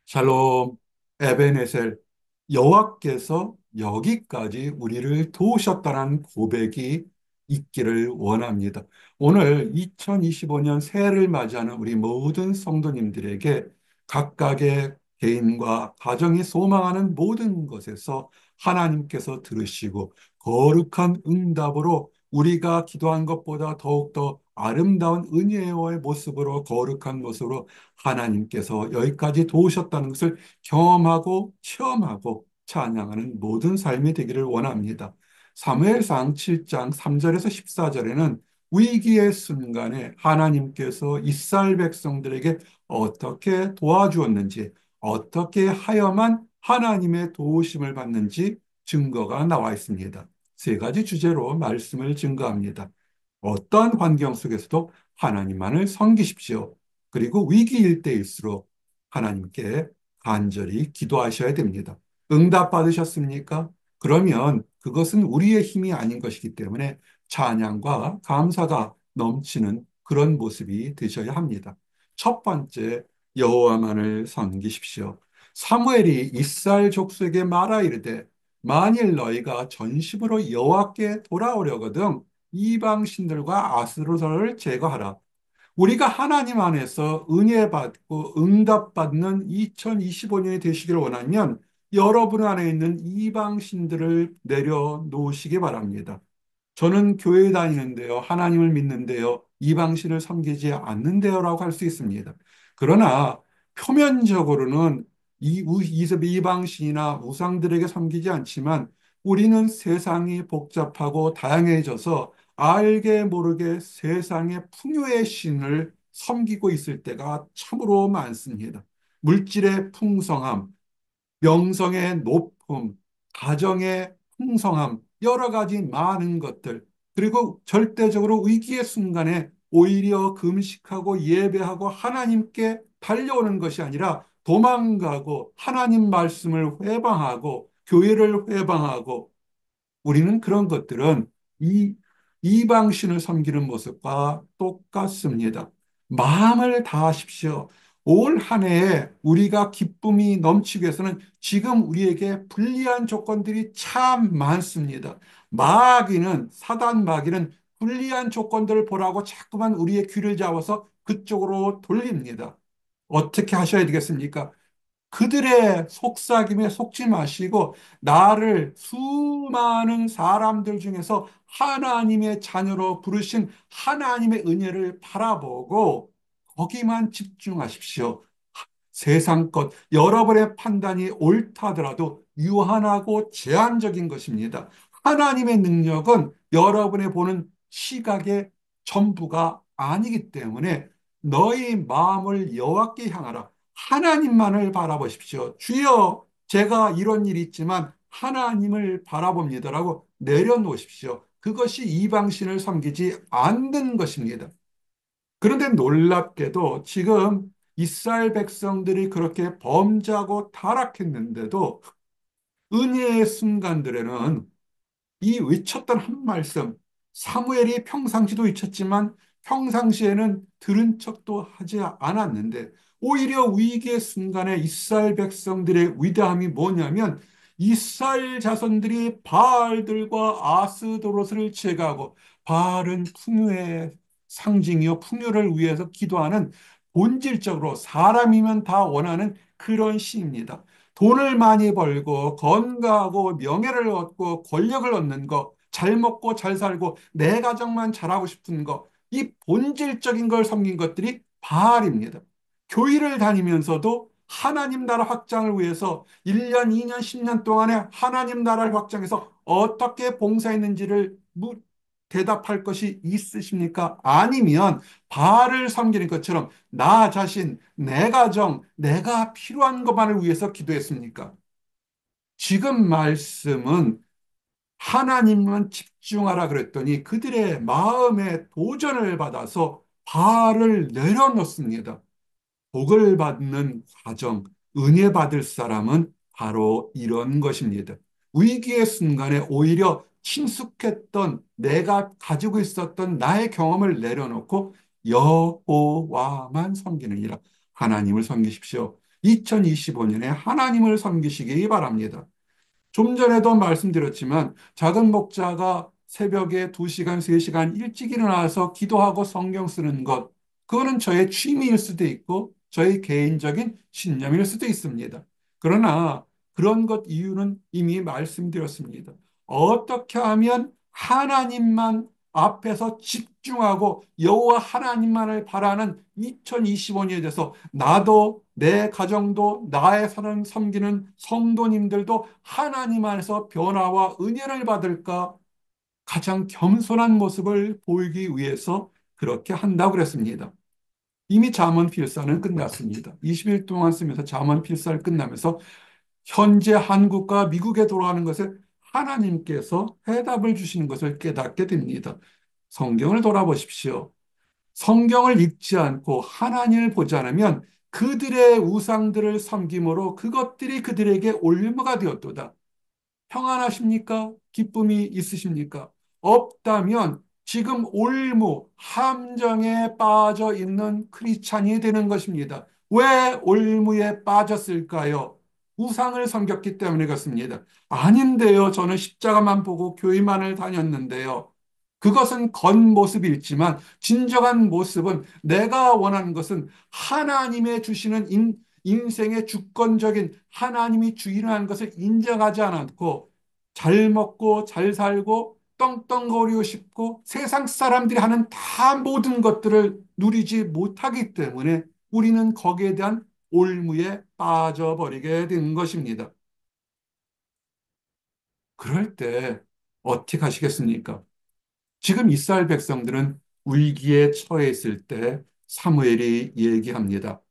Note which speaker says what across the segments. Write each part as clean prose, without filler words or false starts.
Speaker 1: 샬롬, 에베네셀, 여호와께서 여기까지 우리를 도우셨다는 고백이 있기를 원합니다. 오늘 2025년 새해를 맞이하는 우리 모든 성도님들에게 각각의 개인과 가정이 소망하는 모든 것에서 하나님께서 들으시고 거룩한 응답으로 우리가 기도한 것보다 더욱더 아름다운 은혜의 모습으로 거룩한 모습으로 하나님께서 여기까지 도우셨다는 것을 경험하고 체험하고 찬양하는 모든 삶이 되기를 원합니다. 사무엘상 7장 3절에서 14절에는 위기의 순간에 하나님께서 이스라엘 백성들에게 어떻게 도와주었는지, 어떻게 하여만 하나님의 도우심을 받는지 증거가 나와 있습니다. 세 가지 주제로 말씀을 증거합니다. 어떠한 환경 속에서도 하나님만을 섬기십시오. 그리고 위기일 때일수록 하나님께 간절히 기도하셔야 됩니다. 응답 받으셨습니까? 그러면 그것은 우리의 힘이 아닌 것이기 때문에 찬양과 감사가 넘치는 그런 모습이 되셔야 합니다. 첫 번째, 여호와만을 섬기십시오. 사무엘이 이스라엘 족속에게 말하 이르되 만일 너희가 전심으로 여호와께 돌아오려거든 이방 신들과 아스로서를 제거하라. 우리가 하나님 안에서 은혜 받고 응답받는 2025년이 되시기를 원하면 여러분 안에 있는 이방 신들을 내려놓으시기 바랍니다. 저는 교회 다니는데요, 하나님을 믿는데요, 이방신을 섬기지 않는데요라고 할 수 있습니다. 그러나 표면적으로는 이방신이나 우상들에게 섬기지 않지만 우리는 세상이 복잡하고 다양해져서 알게 모르게 세상의 풍요의 신을 섬기고 있을 때가 참으로 많습니다. 물질의 풍성함, 명성의 높음, 가정의 풍성함, 여러 가지 많은 것들, 그리고 절대적으로 위기의 순간에 오히려 금식하고 예배하고 하나님께 달려오는 것이 아니라 도망가고 하나님 말씀을 회방하고 교회를 회방하고 우리는 그런 것들은 이 이방신을 섬기는 모습과 똑같습니다. 마음을 다하십시오. 올 한 해에 우리가 기쁨이 넘치기 위해서는 지금 우리에게 불리한 조건들이 참 많습니다. 사단 마귀는 불리한 조건들을 보라고 자꾸만 우리의 귀를 잡아서 그쪽으로 돌립니다. 어떻게 하셔야 되겠습니까? 그들의 속삭임에 속지 마시고 나를 수많은 사람들 중에서 하나님의 자녀로 부르신 하나님의 은혜를 바라보고 거기만 집중하십시오. 세상 것, 여러분의 판단이 옳다더라도 유한하고 제한적인 것입니다. 하나님의 능력은 여러분의 보는 시각의 전부가 아니기 때문에 너희 마음을 여호와께 향하라. 하나님만을 바라보십시오. 주여, 제가 이런 일이 있지만 하나님을 바라봅니다라고 내려놓으십시오. 그것이 이방신을 섬기지 않는 것입니다. 그런데 놀랍게도 지금 이스라엘 백성들이 그렇게 범죄하고 타락했는데도 은혜의 순간들에는 이 외쳤던 한 말씀, 사무엘이 평상시도 외쳤지만 평상시에는 들은 척도 하지 않았는데 오히려 위기의 순간에 이스라엘 백성들의 위대함이 뭐냐면 이스라엘 자손들이 바알들과 아스도롯을 제거하고 바알은 풍요의 상징이요 풍요를 위해서 기도하는 본질적으로 사람이면 다 원하는 그런 시입니다. 돈을 많이 벌고 건강하고 명예를 얻고 권력을 얻는 거, 잘 먹고 잘 살고 내 가정만 잘하고 싶은 거, 이 본질적인 걸 섬긴 것들이 바알입니다. 교회를 다니면서도 하나님 나라 확장을 위해서 1년, 2년, 10년 동안에 하나님 나라를 확장해서 어떻게 봉사했는지를 대답할 것이 있으십니까? 아니면 바알을 섬기는 것처럼 나 자신, 내 가정, 내가 필요한 것만을 위해서 기도했습니까? 지금 말씀은 하나님만 집중하라 그랬더니 그들의 마음에 도전을 받아서 바알을 내려놓습니다. 복을 받는 과정, 은혜 받을 사람은 바로 이런 것입니다. 위기의 순간에 오히려 친숙했던 내가 가지고 있었던 나의 경험을 내려놓고 여호와만 섬기느니라. 하나님을 섬기십시오. 2025년에 하나님을 섬기시기 바랍니다. 좀 전에도 말씀드렸지만 작은 목자가 새벽에 2시간, 3시간 일찍 일어나서 기도하고 성경 쓰는 것, 그거는 저의 취미일 수도 있고 저의 개인적인 신념일 수도 있습니다. 그러나 그런 것 이유는 이미 말씀드렸습니다. 어떻게 하면 하나님만 앞에서 집중하고 여호와 하나님만을 바라는 2025년에 대해서 나도 내 가정도 나의 사는 섬기는 성도님들도 하나님 안에서 변화와 은혜를 받을까 가장 겸손한 모습을 보이기 위해서 그렇게 한다고 그랬습니다. 이미 잠언 필사는 끝났습니다. 20일 동안 쓰면서 잠언 필사를 끝나면서 현재 한국과 미국에 돌아가는 것을 하나님께서 해답을 주시는 것을 깨닫게 됩니다. 성경을 돌아보십시오. 성경을 읽지 않고 하나님을 보지 않으면 그들의 우상들을 섬김으로 그것들이 그들에게 올무가 되었도다. 평안하십니까? 기쁨이 있으십니까? 없다면 지금 올무, 함정에 빠져 있는 크리스찬이 되는 것입니다. 왜 올무에 빠졌을까요? 우상을 섬겼기 때문에 그렇습니다. 아닌데요. 저는 십자가만 보고 교회만을 다녔는데요. 그것은 겉모습이지만 진정한 모습은 내가 원하는 것은 하나님의 주시는 인생의 주권적인 하나님이 주인이라는 것을 인정하지 않았고 잘 먹고 잘 살고 떵떵거리고 싶고 세상 사람들이 하는 다 모든 것들을 누리지 못하기 때문에 우리는 거기에 대한 올무에 빠져버리게 된 것입니다. 그럴 때 어떻게 하시겠습니까? 지금 이스라엘 백성들은 위기에 처해 있을 때 사무엘이 얘기합니다.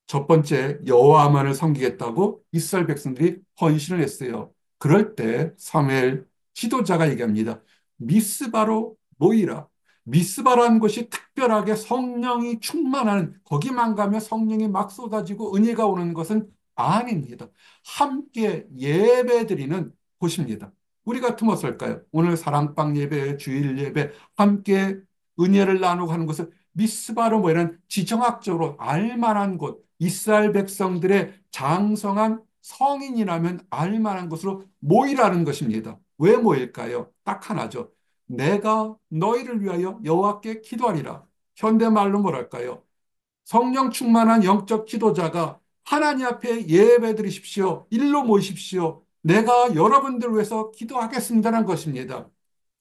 Speaker 1: 첫 번째 여호와만을 섬기겠다고 이스라엘 백성들이 헌신을 했어요. 그럴 때 사무엘 지도자가 얘기합니다. 미스바로 모이라. 미스바라는 곳이 특별하게 성령이 충만한 거기만 가면 성령이 막 쏟아지고 은혜가 오는 것은 아닙니다. 함께 예배드리는 곳입니다. 우리 같으면 어떨까요? 오늘 사랑방 예배, 주일 예배 함께 은혜를 나누고 하는 것을 미스바로 뭐 이런 지정학적으로 알만한 곳, 이스라엘 백성들의 장성한 성인이라면 알만한 곳으로 모이라는 것입니다. 왜 모일까요? 딱 하나죠. 내가 너희를 위하여 여호와께 기도하리라. 현대말로 뭐랄까요? 성령 충만한 영적 지도자가 하나님 앞에 예배 드리십시오. 일로 모이십시오. 내가 여러분들을 위해서 기도하겠습니다라는 것입니다.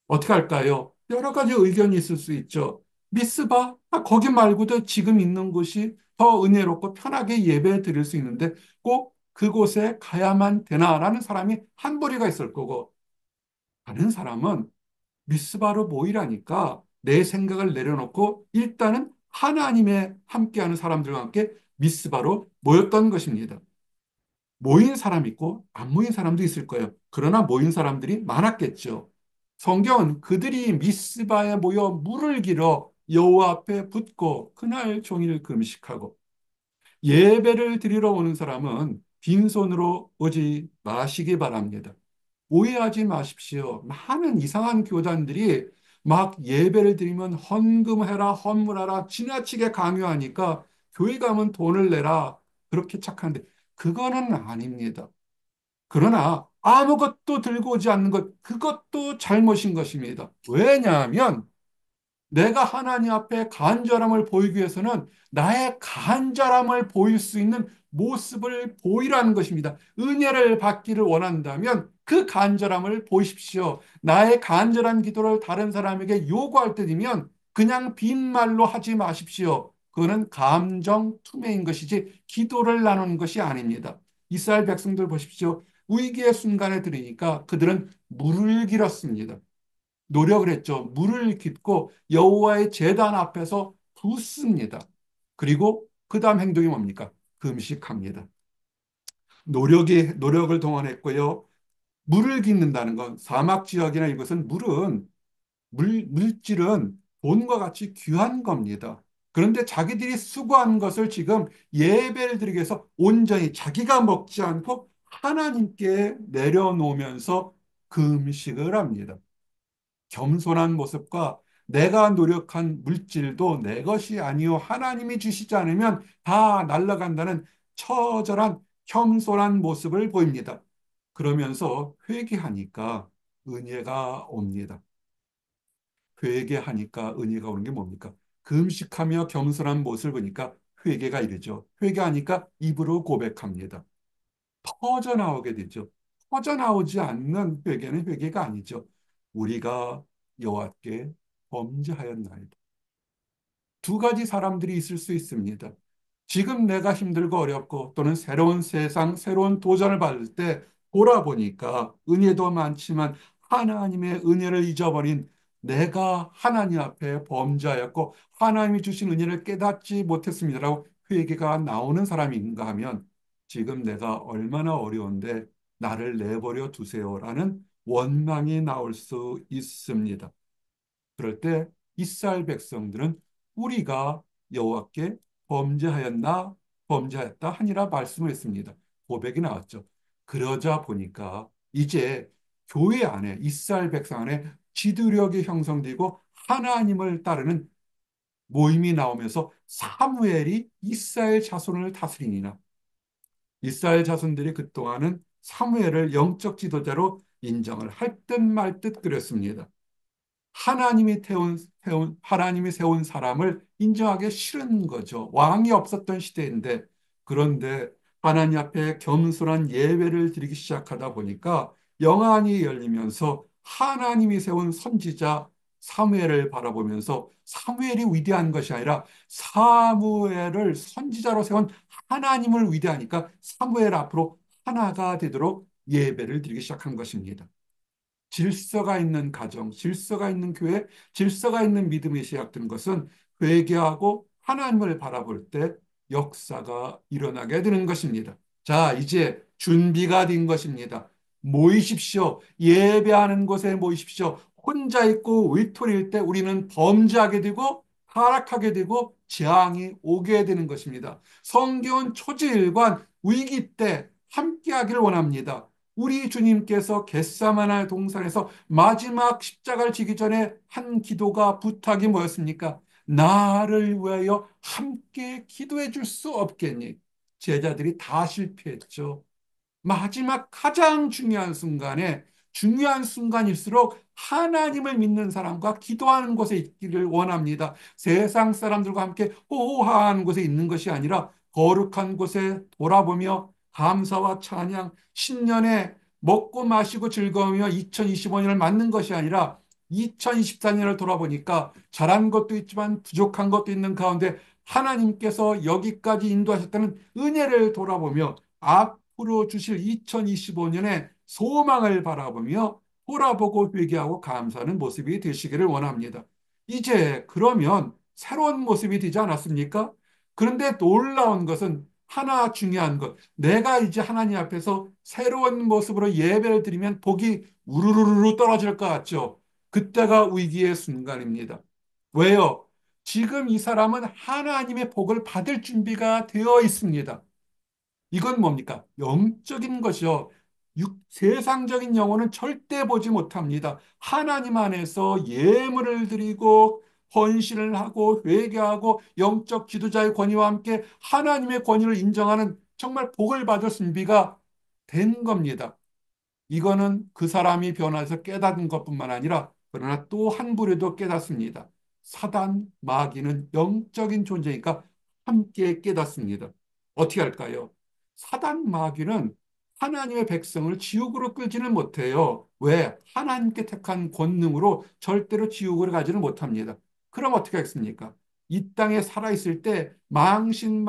Speaker 1: 어떻게 할까요? 여러 가지 의견이 있을 수 있죠. 미스바? 거기 말고도 지금 있는 곳이 더 은혜롭고 편하게 예배 드릴 수 있는데 꼭 그곳에 가야만 되나라는 사람이 한 부리가 있을 거고 다른 사람은 미스바로 모이라니까 내 생각을 내려놓고 일단은 하나님의 함께하는 사람들과 함께 미스바로 모였던 것입니다. 모인 사람 있고 안 모인 사람도 있을 거예요. 그러나 모인 사람들이 많았겠죠. 성경은 그들이 미스바에 모여 물을 길어 여호와 앞에 붓고 그날 종일 금식하고 예배를 드리러 오는 사람은 빈손으로 오지 마시기 바랍니다. 오해하지 마십시오. 많은 이상한 교단들이 막 예배를 드리면 헌금해라, 헌물하라 지나치게 강요하니까 교회 가면 돈을 내라 그렇게 착한데 그거는 아닙니다. 그러나 아무것도 들고 오지 않는 것, 그것도 잘못인 것입니다. 왜냐하면 내가 하나님 앞에 간절함을 보이기 위해서는 나의 간절함을 보일 수 있는 모습을 보이라는 것입니다. 은혜를 받기를 원한다면 그 간절함을 보십시오. 나의 간절한 기도를 다른 사람에게 요구할 때이면 그냥 빈말로 하지 마십시오. 그거는 감정 투매인 것이지 기도를 나누는 것이 아닙니다. 이스라엘 백성들 보십시오. 위기의 순간에 들으니까 그들은 물을 길었습니다. 노력을 했죠. 물을 깃고 여호와의 제단 앞에서 붓습니다. 그리고 그 다음 행동이 뭡니까? 금식합니다. 노력을 동원했고요. 물을 깃는다는 건 사막 지역이나 이것은 물질은 돈과 같이 귀한 겁니다. 그런데 자기들이 수고한 것을 지금 예배를 드리기 위해서 온전히 자기가 먹지 않고 하나님께 내려놓으면서 금식을 합니다. 겸손한 모습과 내가 노력한 물질도 내 것이 아니요 하나님이 주시지 않으면 다 날아간다는 처절한 겸손한 모습을 보입니다. 그러면서 회개하니까 은혜가 옵니다. 회개하니까 은혜가 오는 게 뭡니까? 금식하며 겸손한 모습을 보니까 회개가 이르죠. 회개하니까 입으로 고백합니다. 터져나오게 되죠. 터져나오지 않는 회개는 회개가 아니죠. 우리가 여호와께 범죄하였나이다. 두 가지 사람들이 있을 수 있습니다. 지금 내가 힘들고 어렵고 또는 새로운 세상, 새로운 도전을 받을 때 돌아보니까 은혜도 많지만 하나님의 은혜를 잊어버린 내가 하나님 앞에 범죄하였고 하나님이 주신 은혜를 깨닫지 못했습니다라고 회개가 나오는 사람인가 하면 지금 내가 얼마나 어려운데 나를 내버려 두세요라는 원망이 나올 수 있습니다. 그럴 때 이스라엘 백성들은 우리가 여호와께 범죄하였나 범죄하였다 하니라 말씀을 했습니다. 고백이 나왔죠. 그러자 보니까 이제 교회 안에 이스라엘 백성 안에 지도력이 형성되고 하나님을 따르는 모임이 나오면서 사무엘이 이스라엘 자손을 다스리니라. 이스라엘 자손들이 그동안은 사무엘을 영적 지도자로 인정을 할 듯 말 듯 그랬습니다. 하나님이 세운 사람을 인정하기 싫은 거죠. 왕이 없었던 시대인데, 그런데 하나님 앞에 겸손한 예배를 드리기 시작하다 보니까 영안이 열리면서 하나님이 세운 선지자 사무엘을 바라보면서 사무엘이 위대한 것이 아니라 사무엘을 선지자로 세운 하나님을 위대하니까 사무엘 앞으로 하나가 되도록 예배를 드리기 시작한 것입니다. 질서가 있는 가정, 질서가 있는 교회, 질서가 있는 믿음이 시작된 것은 회개하고 하나님을 바라볼 때 역사가 일어나게 되는 것입니다. 자, 이제 준비가 된 것입니다. 모이십시오. 예배하는 곳에 모이십시오. 혼자 있고 외톨이일 때 우리는 범죄하게 되고 타락하게 되고 재앙이 오게 되는 것입니다. 성경은 초지일관 위기 때 함께하기를 원합니다. 우리 주님께서 겟세마네 동산에서 마지막 십자가를 지기 전에 한 기도가 부탁이 뭐였습니까? 나를 위하여 함께 기도해 줄 수 없겠니? 제자들이 다 실패했죠. 마지막 가장 중요한 순간일수록 하나님을 믿는 사람과 기도하는 곳에 있기를 원합니다. 세상 사람들과 함께 호호하는 곳에 있는 것이 아니라 거룩한 곳에 돌아보며 감사와 찬양, 신년에 먹고 마시고 즐거우며 2025년을 맞는 것이 아니라 2024년을 돌아보니까 잘한 것도 있지만 부족한 것도 있는 가운데 하나님께서 여기까지 인도하셨다는 은혜를 돌아보며 앞으로 주실 2025년의 소망을 바라보며 돌아보고 회개하고 감사하는 모습이 되시기를 원합니다. 이제 그러면 새로운 모습이 되지 않았습니까? 그런데 놀라운 것은 하나 중요한 것. 내가 이제 하나님 앞에서 새로운 모습으로 예배를 드리면 복이 우르르르 떨어질 것 같죠? 그때가 위기의 순간입니다. 왜요? 지금 이 사람은 하나님의 복을 받을 준비가 되어 있습니다. 이건 뭡니까? 영적인 것이요. 세상적인 영혼은 절대 보지 못합니다. 하나님 안에서 예물을 드리고 헌신을 하고 회개하고 영적 지도자의 권위와 함께 하나님의 권위를 인정하는 정말 복을 받을 준비가 된 겁니다. 이거는 그 사람이 변화해서 깨닫는 것뿐만 아니라 그러나 또 한 부류도 깨닫습니다. 사단, 마귀는 영적인 존재니까 함께 깨닫습니다. 어떻게 할까요? 사단, 마귀는 하나님의 백성을 지옥으로 끌지는 못해요. 왜? 하나님께 택한 권능으로 절대로 지옥으로 가지는 못합니다. 그럼 어떻게 하겠습니까? 이 땅에 살아있을 때 망신,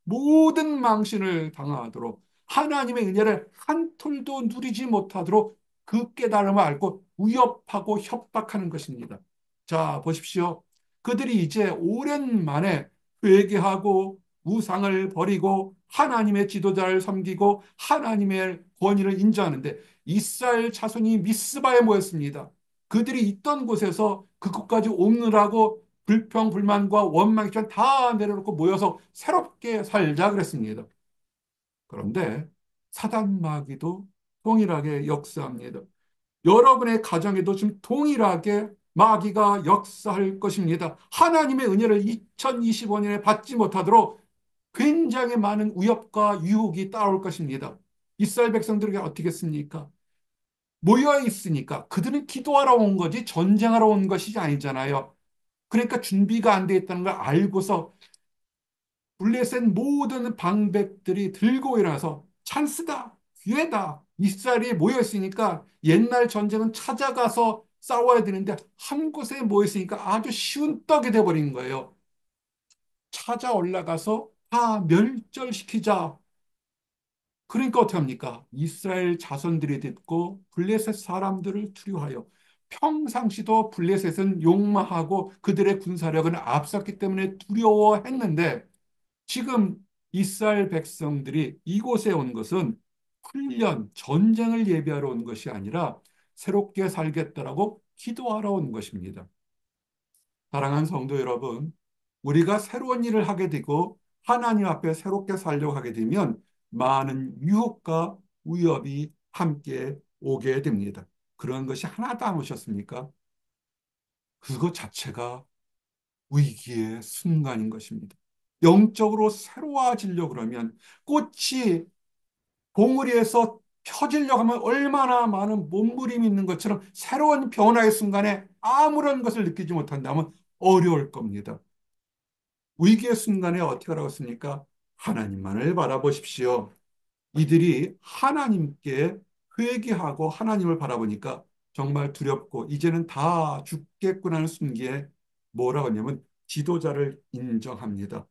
Speaker 1: 모든 망신을 당하도록 하나님의 은혜를 한 톨도 누리지 못하도록 그 깨달음을 알고 위협하고 협박하는 것입니다. 자, 보십시오. 그들이 이제 오랜만에 회개하고 우상을 버리고 하나님의 지도자를 섬기고 하나님의 권위를 인정하는데 이스라엘 자손이 미스바에 모였습니다. 그들이 있던 곳에서 그곳까지 오느라고 불평, 불만과 원망이 다 내려놓고 모여서 새롭게 살자 그랬습니다. 그런데 사단 마귀도 동일하게 역사합니다. 여러분의 가정에도 지금 동일하게 마귀가 역사할 것입니다. 하나님의 은혜를 2025년에 받지 못하도록 굉장히 많은 위협과 유혹이 따라올 것입니다. 이스라엘 백성들에게 어떻게 했습니까? 모여 있으니까 그들은 기도하러 온 거지 전쟁하러 온 것이 아니잖아요. 그러니까 준비가 안 돼 있다는 걸 알고서 블레셋 모든 방백들이 들고 일어나서 찬스다, 기회다. 이스라엘이 모여 있으니까 옛날 전쟁은 찾아가서 싸워야 되는데 한 곳에 모여 있으니까 아주 쉬운 떡이 돼버린 거예요. 찾아 올라가서 다 멸절시키자. 그러니까 어떻게 합니까? 이스라엘 자손들이 듣고 블레셋 사람들을 두려워하여 평상시도 블레셋은 욕망하고 그들의 군사력은 앞섰기 때문에 두려워했는데 지금 이스라엘 백성들이 이곳에 온 것은 훈련, 전쟁을 예비하러 온 것이 아니라 새롭게 살겠다라고 기도하러 온 것입니다. 사랑하는 성도 여러분, 우리가 새로운 일을 하게 되고 하나님 앞에 새롭게 살려고 하게 되면 많은 유혹과 위협이 함께 오게 됩니다. 그런 것이 하나도 안 오셨습니까? 그것 자체가 위기의 순간인 것입니다. 영적으로 새로워지려고 그러면 꽃이 봉우리에서 펴지려고 하면 얼마나 많은 몸부림이 있는 것처럼 새로운 변화의 순간에 아무런 것을 느끼지 못한다면 어려울 겁니다. 위기의 순간에 어떻게 하라고 했습니까? 하나님만을 바라보십시오. 이들이 하나님께 회개하고 하나님을 바라보니까 정말 두렵고 이제는 다 죽겠구나는 순기에 뭐라고 하냐면 지도자를 인정합니다.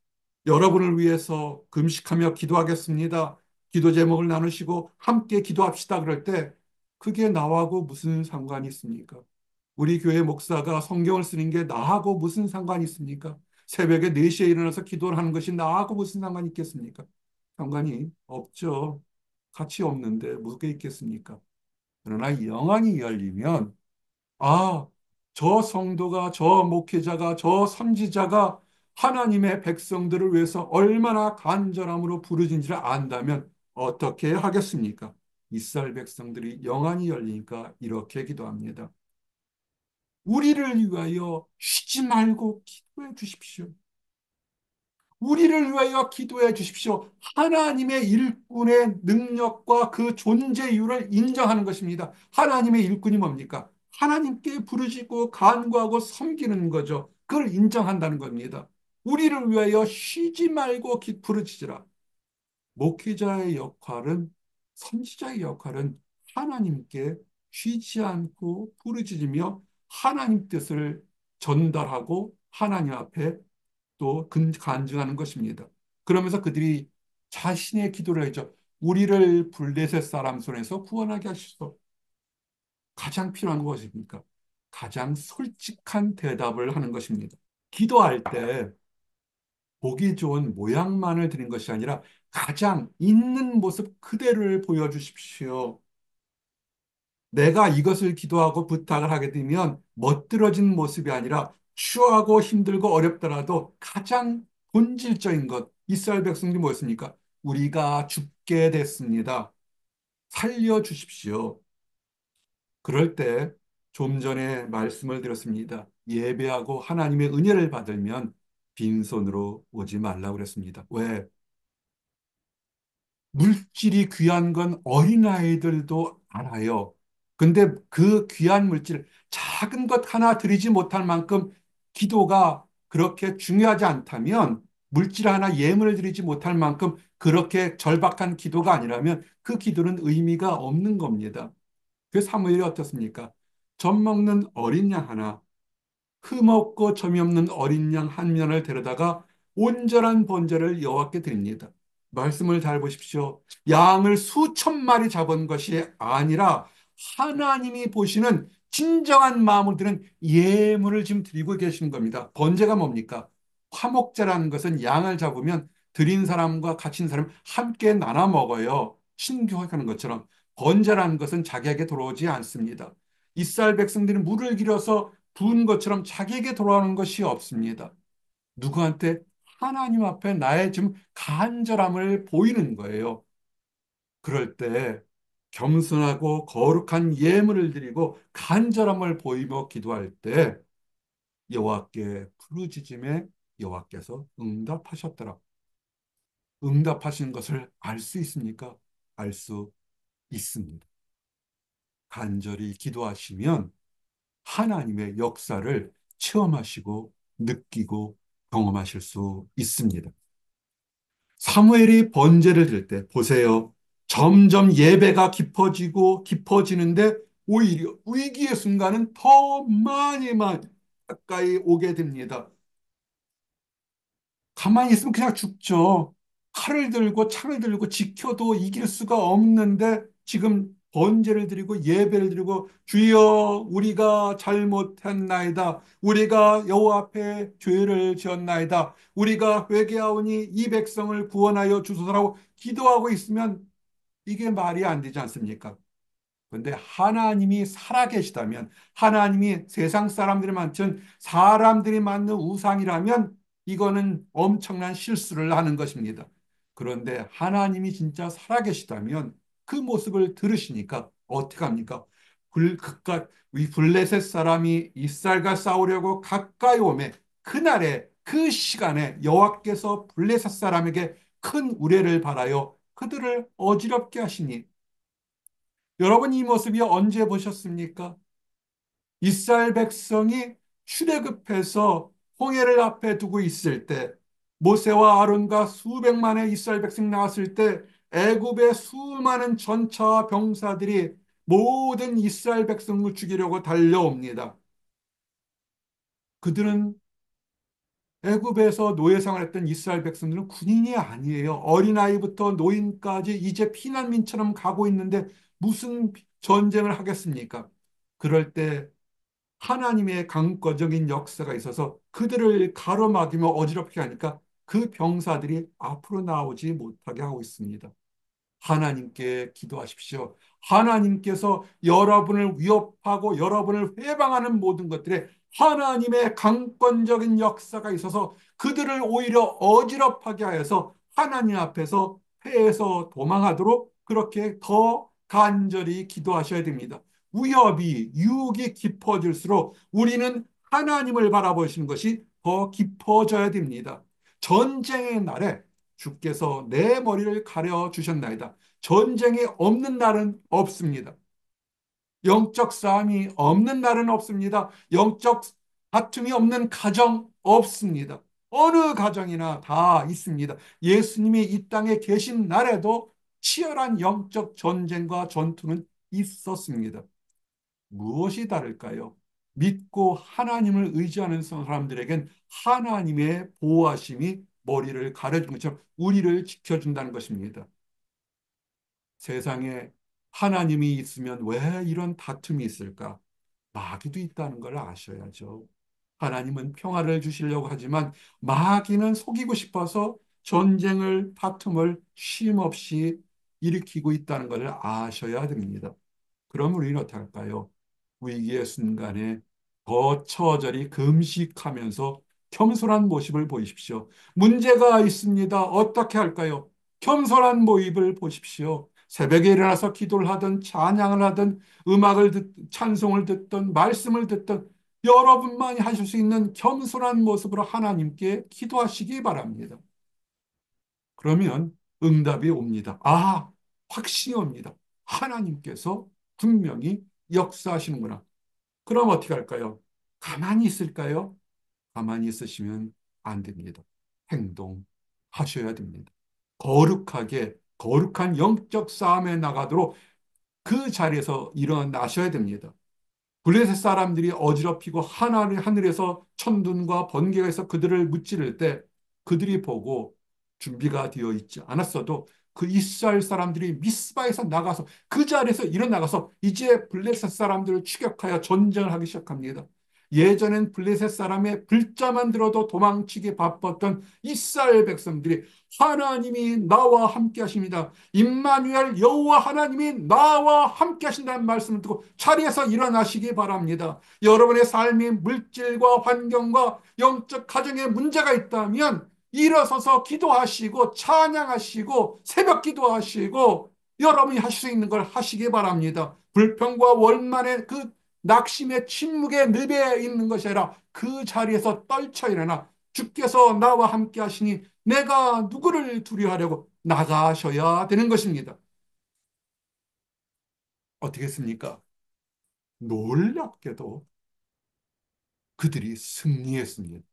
Speaker 1: 여러분을 위해서 금식하며 기도하겠습니다. 기도 제목을 나누시고 함께 기도합시다. 그럴 때 그게 나하고 무슨 상관이 있습니까? 우리 교회 목사가 성경을 쓰는 게 나하고 무슨 상관이 있습니까? 새벽에 4시에 일어나서 기도를 하는 것이 나하고 무슨 상관이 있겠습니까? 상관이 없죠. 가치 없는데 무게 있겠습니까? 그러나 영안이 열리면 아, 저 성도가, 저 목회자가, 저 선지자가 하나님의 백성들을 위해서 얼마나 간절함으로 부르짖는지를 안다면 어떻게 하겠습니까? 이스라엘 백성들이 영안이 열리니까 이렇게 기도합니다. 우리를 위하여 쉬지 말고 기도해 주십시오. 우리를 위하여 기도해 주십시오. 하나님의 일꾼의 능력과 그 존재 이유를 인정하는 것입니다. 하나님의 일꾼이 뭡니까? 하나님께 부르짖고 간구하고 섬기는 거죠. 그걸 인정한다는 겁니다. 우리를 위하여 쉬지 말고 부르짖으라. 목회자의 역할은, 선지자의 역할은 하나님께 쉬지 않고 부르짖으며 하나님 뜻을 전달하고 하나님 앞에 또 간증하는 것입니다. 그러면서 그들이 자신의 기도를 하죠. 우리를 블레셋 사람 손에서 구원하게 하시소. 가장 필요한 것입니까? 가장 솔직한 대답을 하는 것입니다. 기도할 때 보기 좋은 모양만을 드린 것이 아니라 가장 있는 모습 그대로를 보여주십시오. 내가 이것을 기도하고 부탁을 하게 되면 멋들어진 모습이 아니라 추하고 힘들고 어렵더라도 가장 본질적인 것. 이스라엘 백성들이 뭐였습니까? 우리가 죽게 됐습니다. 살려주십시오. 그럴 때 좀 전에 말씀을 드렸습니다. 예배하고 하나님의 은혜를 받으면 빈손으로 오지 말라고 그랬습니다. 왜? 물질이 귀한 건 어린아이들도 알아요. 근데 그 귀한 물질, 작은 것 하나 드리지 못할 만큼 기도가 그렇게 중요하지 않다면, 물질 하나 예물을 드리지 못할 만큼 그렇게 절박한 기도가 아니라면 그 기도는 의미가 없는 겁니다. 그 사무엘이 어떻습니까? 젖 먹는 어린 양 하나, 흠없고 점이 없는 어린 양 한 면을 데려다가 온전한 번제를 여호와께 드립니다. 말씀을 잘 보십시오. 양을 수천 마리 잡은 것이 아니라 하나님이 보시는 진정한 마음을 드는 예물을 지금 드리고 계시는 겁니다. 번제가 뭡니까? 화목제라는 것은 양을 잡으면 드린 사람과 갇힌 사람 함께 나눠 먹어요. 신교하는 것처럼. 번제라는 것은 자기에게 돌아오지 않습니다. 이스라엘 백성들이 물을 길어서 부은 것처럼 자기에게 돌아오는 것이 없습니다. 누구한테? 하나님 앞에 나의 지금 간절함을 보이는 거예요. 그럴 때 겸손하고 거룩한 예물을 드리고 간절함을 보이며 기도할 때 여호와께 부르짖음에 여호와께서 응답하셨더라. 응답하신 것을 알 수 있습니까? 알 수 있습니다. 간절히 기도하시면 하나님의 역사를 체험하시고 느끼고 경험하실 수 있습니다. 사무엘이 번제를 드릴 때 보세요. 점점 예배가 깊어지고 깊어지는데 오히려 위기의 순간은 더 많이 가까이 오게 됩니다. 가만히 있으면 그냥 죽죠. 칼을 들고 창을 들고 지켜도 이길 수가 없는데 지금 번제를 드리고 예배를 드리고 주여 우리가 잘못했나이다. 우리가 여호와 앞에 죄를 지었나이다. 우리가 회개하오니 이 백성을 구원하여 주소서라고 기도하고 있으면 이게 말이 안 되지 않습니까? 그런데 하나님이 살아계시다면, 하나님이 세상 사람들이 만든 사람들이 만든 우상이라면 이거는 엄청난 실수를 하는 것입니다. 그런데 하나님이 진짜 살아계시다면 그 모습을 들으시니까 어떻게 합니까? 이 블레셋 사람이 이스라엘과 싸우려고 가까이 오매 그날에 그 시간에 여호와께서 블레셋 사람에게 큰 우레를 발하여 그들을 어지럽게 하시니, 여러분 이 모습이 언제 보셨습니까? 이스라엘 백성이 출애굽해서 홍해를 앞에 두고 있을 때, 모세와 아론과 수백만의 이스라엘 백성 나왔을 때 애굽의 수많은 전차와 병사들이 모든 이스라엘 백성을 죽이려고 달려옵니다. 그들은 애굽에서 노예 생활했던 이스라엘 백성들은 군인이 아니에요. 어린아이부터 노인까지 이제 피난민처럼 가고 있는데 무슨 전쟁을 하겠습니까? 그럴 때 하나님의 강권적인 역사가 있어서 그들을 가로막으며 어지럽게 하니까 그 병사들이 앞으로 나오지 못하게 하고 있습니다. 하나님께 기도하십시오. 하나님께서 여러분을 위협하고 여러분을 회방하는 모든 것들에 하나님의 강권적인 역사가 있어서 그들을 오히려 어지럽하게 하여서 하나님 앞에서 패해서 도망하도록 그렇게 더 간절히 기도하셔야 됩니다. 위협이, 유혹이 깊어질수록 우리는 하나님을 바라보시는 것이 더 깊어져야 됩니다. 전쟁의 날에 주께서 내 머리를 가려 주셨나이다. 전쟁이 없는 날은 없습니다. 영적 싸움이 없는 날은 없습니다. 영적 다툼이 없는 가정 없습니다. 어느 가정이나 다 있습니다. 예수님이 이 땅에 계신 날에도 치열한 영적 전쟁과 전투는 있었습니다. 무엇이 다를까요? 믿고 하나님을 의지하는 사람들에겐 하나님의 보호하심이 머리를 가려준 것처럼 우리를 지켜준다는 것입니다. 세상에 하나님이 있으면 왜 이런 다툼이 있을까? 마귀도 있다는 걸 아셔야죠. 하나님은 평화를 주시려고 하지만 마귀는 속이고 싶어서 전쟁을, 다툼을 쉼없이 일으키고 있다는 것을 아셔야 됩니다. 그럼 우리는 어떻게 할까요? 위기의 순간에 더 처절히 금식하면서 겸손한 모습을 보이십시오. 문제가 있습니다. 어떻게 할까요? 겸손한 모습을 보십시오. 새벽에 일어나서 기도를 하든 찬양을 하든 찬송을 듣든 말씀을 듣든 여러분만이 하실 수 있는 겸손한 모습으로 하나님께 기도하시기 바랍니다. 그러면 응답이 옵니다. 아, 확신이 옵니다. 하나님께서 분명히 역사하시는구나. 그럼 어떻게 할까요? 가만히 있을까요? 가만히 있으시면 안 됩니다. 행동하셔야 됩니다. 거룩한 영적 싸움에 나가도록 그 자리에서 일어나셔야 됩니다. 블레셋 사람들이 어지럽히고 하늘에서 천둥과 번개가 있어 그들을 무찌를 때 그들이 보고 준비가 되어 있지 않았어도 그 이스라엘 사람들이 미스바에서 나가서 그 자리에서 일어나가서 이제 블레셋 사람들을 추격하여 전쟁을 하기 시작합니다. 예전엔 블레셋 사람의 불자만 들어도 도망치기 바빴던 이스라엘 백성들이 하나님이 나와 함께 하십니다. 임마누엘 여호와 하나님이 나와 함께 하신다는 말씀을 듣고 자리에서 일어나시기 바랍니다. 여러분의 삶이 물질과 환경과 영적 가정에 문제가 있다면 일어서서 기도하시고 찬양하시고 새벽 기도하시고 여러분이 하실 수 있는 걸 하시기 바랍니다. 불평과 원만의 그 낙심의 침묵의 늪에 있는 것이 아니라 그 자리에서 떨쳐 일어나 주께서 나와 함께 하시니 내가 누구를 두려워하려고 나가셔야 되는 것입니다. 어떻겠습니까? 놀랍게도 그들이 승리했습니다.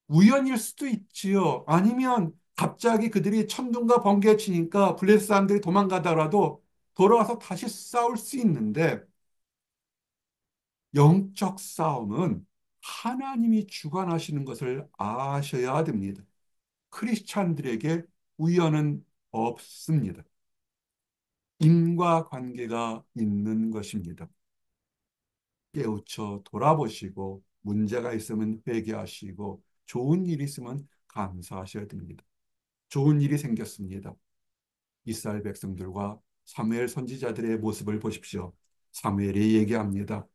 Speaker 1: 우연일 수도 있지요. 아니면 갑자기 그들이 천둥과 번개 치니까 블레셋 사람들이 도망가더라도 돌아와서 다시 싸울 수 있는데 영적 싸움은 하나님이 주관하시는 것을 아셔야 됩니다. 크리스찬들에게 우연은 없습니다. 인과관계가 있는 것입니다. 깨우쳐 돌아보시고 문제가 있으면 회개하시고 좋은 일이 있으면 감사하셔야 됩니다. 좋은 일이 생겼습니다. 이스라엘 백성들과 사무엘 선지자들의 모습을 보십시오. 사무엘이 얘기합니다.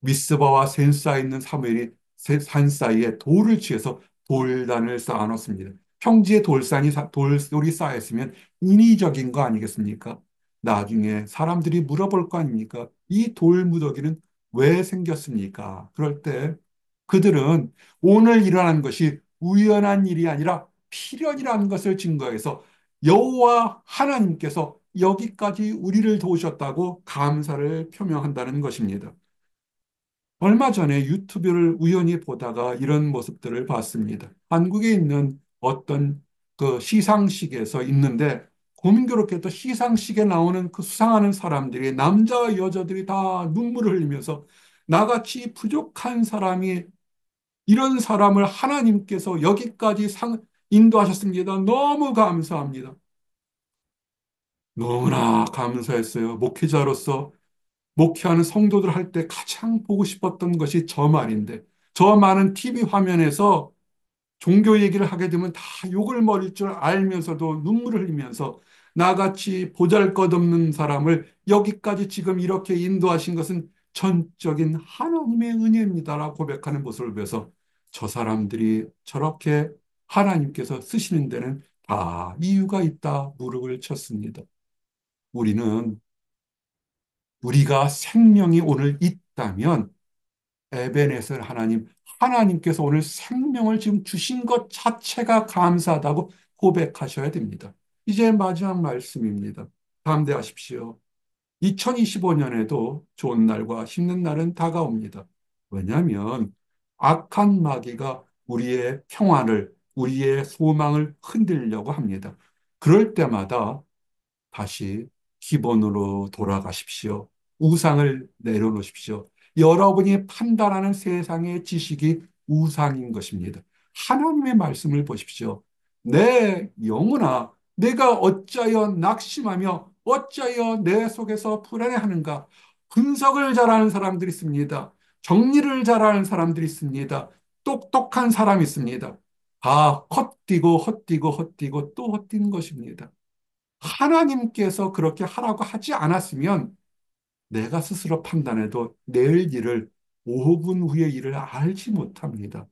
Speaker 1: 미스바와 센 사이에 있는 사무엘이 산 사이에 돌을 취해서 돌단을 쌓아놓습니다. 평지에 돌이 쌓였으면 인위적인 거 아니겠습니까? 나중에 사람들이 물어볼 거 아닙니까? 이 돌무더기는 왜 생겼습니까? 그럴 때 그들은 오늘 일어난 것이 우연한 일이 아니라 필연이라는 것을 증거해서 여호와 하나님께서 여기까지 우리를 도우셨다고 감사를 표명한다는 것입니다. 얼마 전에 유튜브를 우연히 보다가 이런 모습들을 봤습니다. 한국에 있는 어떤 그 시상식에서 있는데 공교롭게도 시상식에 나오는 그 수상하는 사람들이 남자와 여자들이 다 눈물을 흘리면서 나같이 부족한 사람이 이런 사람을 하나님께서 여기까지 인도하셨습니다. 너무 감사합니다. 너무나 감사했어요. 목회자로서 목회하는 성도들 할 때 가장 보고 싶었던 것이 저 말인데, 저 많은 TV 화면에서 종교 얘기를 하게 되면 다 욕을 먹을 줄 알면서도 눈물을 흘리면서 나같이 보잘것없는 사람을 여기까지 지금 이렇게 인도하신 것은 전적인 하나님의 은혜입니다라고 고백하는 모습을 보여서 저 사람들이 저렇게 하나님께서 쓰시는 데는 다 이유가 있다 무릎을 쳤습니다. 우리는 우리가 생명이 오늘 있다면 에베네셀 하나님께서 오늘 생명을 지금 주신 것 자체가 감사하다고 고백하셔야 됩니다. 이제 마지막 말씀입니다. 담대하십시오. 2025년에도 좋은 날과 힘든 날은 다가옵니다. 왜냐하면 악한 마귀가 우리의 평안을, 우리의 소망을 흔들려고 합니다. 그럴 때마다 다시 기본으로 돌아가십시오. 우상을 내려놓으십시오. 여러분이 판단하는 세상의 지식이 우상인 것입니다. 하나님의 말씀을 보십시오. 내 영혼아, 내가 어찌하여 낙심하며 어찌하여 내 속에서 불안해하는가? 분석을 잘하는 사람들이 있습니다. 정리를 잘하는 사람들이 있습니다. 똑똑한 사람이 있습니다. 다 헛디고 헛디고 헛디고 또 헛디는 것입니다. 하나님께서 그렇게 하라고 하지 않았으면 내가 스스로 판단해도 내일 일을 5분 후의 일을 알지 못합니다.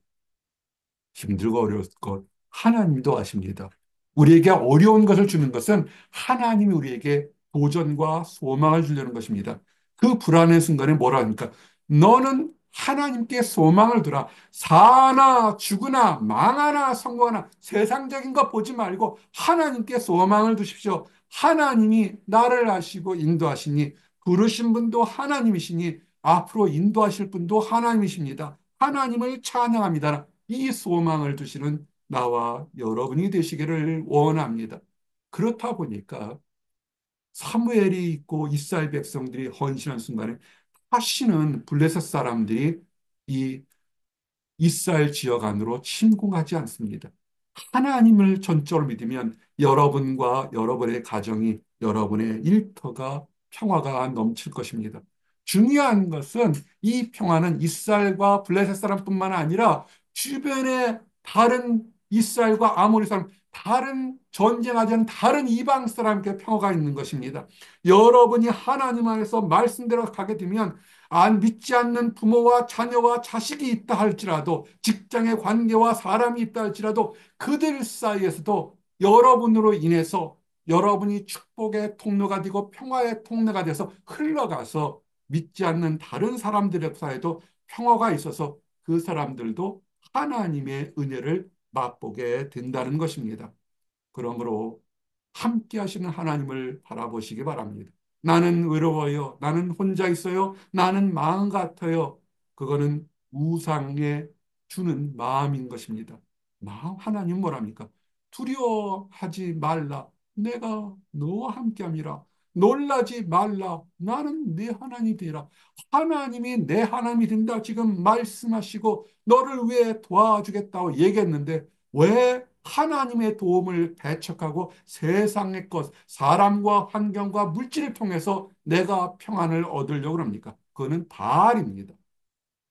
Speaker 1: 힘들고 어려울 것 하나님도 아십니다. 우리에게 어려운 것을 주는 것은 하나님이 우리에게 도전과 소망을 주려는 것입니다. 그 불안의 순간에 뭐라 합니까? 너는 하나님께 소망을 두라. 사나 죽으나 망하나 성공하나 세상적인 것 보지 말고 하나님께 소망을 두십시오. 하나님이 나를 아시고 인도하시니 부르신 분도 하나님이시니 앞으로 인도하실 분도 하나님이십니다. 하나님을 찬양합니다. 이 소망을 두시는 나와 여러분이 되시기를 원합니다. 그렇다 보니까 사무엘이 있고 이스라엘 백성들이 헌신한 순간에 다시는 블레셋 사람들이 이 이스라엘 지역 안으로 침공하지 않습니다. 하나님을 전적으로 믿으면 여러분과 여러분의 가정이, 여러분의 일터가 평화가 넘칠 것입니다. 중요한 것은 이 평화는 이스라엘과 블레셋 사람뿐만 아니라 주변의 다른 이스라엘과 아모리 사람, 다른 전쟁하지 않은 다른 이방 사람께 평화가 있는 것입니다. 여러분이 하나님 안에서 말씀대로 가게 되면 안 믿지 않는 부모와 자녀와 자식이 있다 할지라도 직장의 관계와 사람이 있다 할지라도 그들 사이에서도 여러분으로 인해서 여러분이 축복의 통로가 되고 평화의 통로가 돼서 흘러가서 믿지 않는 다른 사람들의 사이에도 평화가 있어서 그 사람들도 하나님의 은혜를 맛보게 된다는 것입니다. 그러므로 함께 하시는 하나님을 바라보시기 바랍니다. 나는 외로워요. 나는 혼자 있어요. 나는 마음 같아요. 그거는 우상에 주는 마음인 것입니다. 마음 하나님 뭐랍니까? 두려워하지 말라. 내가 너와 함께함이라. 놀라지 말라. 나는 네 하나님이 되라. 하나님이 내 하나님이 된다. 지금 말씀하시고 너를 위해 도와주겠다고 얘기했는데 왜 하나님의 도움을 배척하고 세상의 것, 사람과 환경과 물질을 통해서 내가 평안을 얻으려고 합니까? 그거는 바알입니다.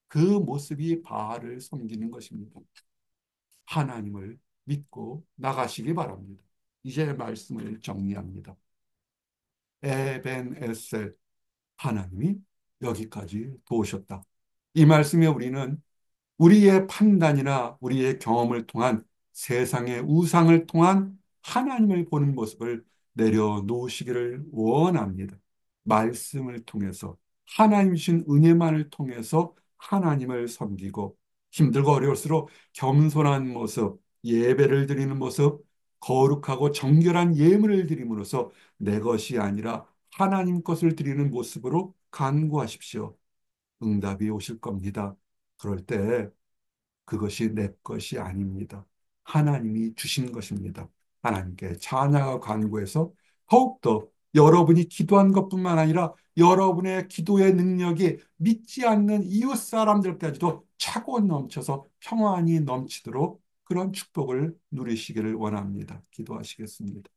Speaker 1: 그 모습이 바알을 섬기는 것입니다. 하나님을 믿고 나가시기 바랍니다. 이제 말씀을 정리합니다. 에벤에셀, 하나님이 여기까지 도우셨다. 이 말씀에 우리는 우리의 판단이나 우리의 경험을 통한 세상의 우상을 통한 하나님을 보는 모습을 내려놓으시기를 원합니다. 말씀을 통해서 하나님 주신 은혜만을 통해서 하나님을 섬기고 힘들고 어려울수록 겸손한 모습, 예배를 드리는 모습, 거룩하고 정결한 예물을 드림으로써 내 것이 아니라 하나님 것을 드리는 모습으로 간구하십시오. 응답이 오실 겁니다. 그럴 때 그것이 내 것이 아닙니다. 하나님이 주신 것입니다. 하나님께 찬양과 간구해서 더욱더 여러분이 기도한 것뿐만 아니라 여러분의 기도의 능력이 믿지 않는 이웃 사람들까지도 차고 넘쳐서 평안이 넘치도록 그런 축복을 누리시기를 원합니다. 기도하시겠습니다.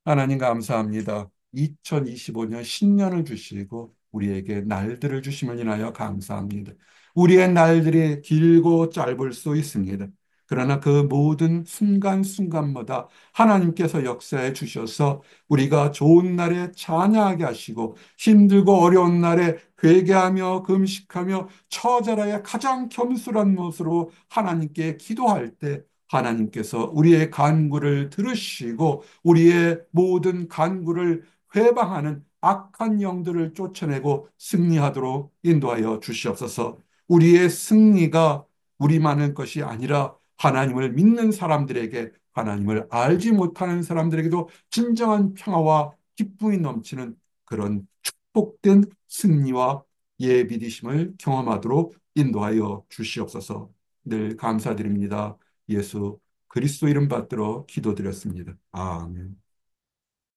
Speaker 1: 하나님 감사합니다. 2025년 신년을 주시고 우리에게 날들을 주심을 인하여 감사합니다. 우리의 날들이 길고 짧을 수 있습니다. 그러나 그 모든 순간순간마다 하나님께서 역사해 주셔서 우리가 좋은 날에 찬양하게 하시고 힘들고 어려운 날에 회개하며 금식하며 처절하여 가장 겸손한 모습으로 하나님께 기도할 때 하나님께서 우리의 간구를 들으시고 우리의 모든 간구를 회방하는 악한 영들을 쫓아내고 승리하도록 인도하여 주시옵소서. 우리의 승리가 우리만의 것이 아니라 하나님을 믿는 사람들에게, 하나님을 알지 못하는 사람들에게도 진정한 평화와 기쁨이 넘치는 그런 축복된 승리와 예비되심을 경험하도록 인도하여 주시옵소서. 늘 감사드립니다. 예수 그리스도 이름 받들어 기도드렸습니다. 아멘.